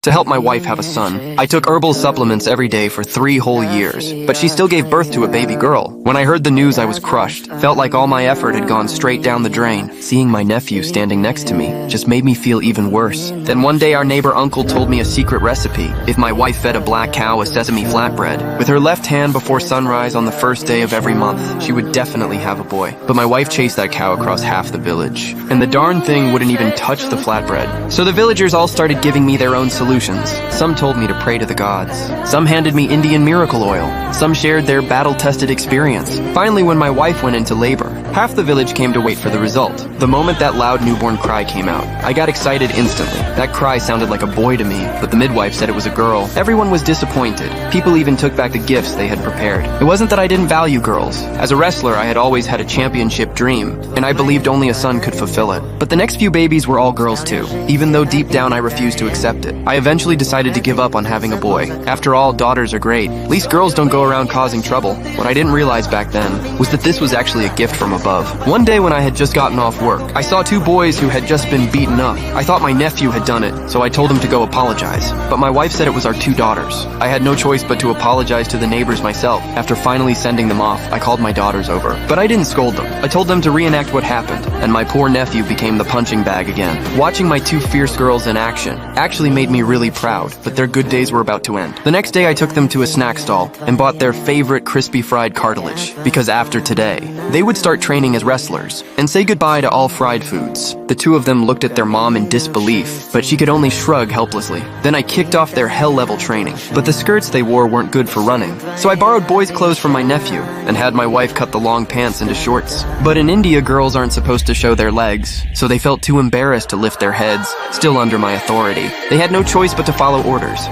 to help my wife have a son. I took herbal supplements every day for 3 whole years, but she still gave birth to a baby girl. When I heard the news, I was crushed. Felt like all my effort had gone straight down the drain. Seeing my nephew standing next to me just made me feel even worse. Then one day our neighbor uncle told me a secret recipe. If my wife fed a black cow a sesame flatbread with her left hand before sunrise on the first day of every month, she would definitely have a boy. But my wife chased that cow across half the village, and the darn thing wouldn't even touch the flatbread. So the villagers all started giving me their own solutions. Some told me to pray to the gods. Some handed me Indian miracle oil. Some shared their battle-tested experience. Finally, when my wife went into labor, half the village came to wait for the result. The moment that loud newborn cry came out, I got excited instantly. That cry sounded like a boy to me, but the midwife said it was a girl. Everyone was disappointed. People even took back the gifts they had prepared. It wasn't that I didn't value girls. As a wrestler, I had always had a championship dream, and I believed only a son could fulfill it. But the next few babies were all girls too, even though deep down I refused to accept it. I eventually decided to give up on having a boy. After all, daughters are great. At least girls don't go around causing trouble. What I didn't realize back then was that this was actually a gift from above. One day when I had just gotten off work, I saw 2 boys who had just been beaten up. I thought my nephew had done it, so I told him to go apologize. But my wife said it was our 2 daughters. I had no choice but to apologize to the neighbors myself. After finally sending them off, I called my daughters over. But I didn't scold them. I told them to reenact what happened, and my poor nephew became the punching bag again. Watching my 2 fierce girls in action actually made me really proud, but their good days were about to end. The next day I took them to a snack stall and bought their favorite crispy fried cartilage, because after today, they would start training as wrestlers and say goodbye to all fried foods. The 2 of them looked at their mom in disbelief, but she could only shrug helplessly. Then I kicked off their hell-level training, but the skirts they wore weren't good for running. So I borrowed boys' clothes from my nephew and had my wife cut the long pants into shorts. But in India, girls aren't supposed to show their legs, so they felt too embarrassed to lift their heads, still under my authority. They had no choice but to follow orders.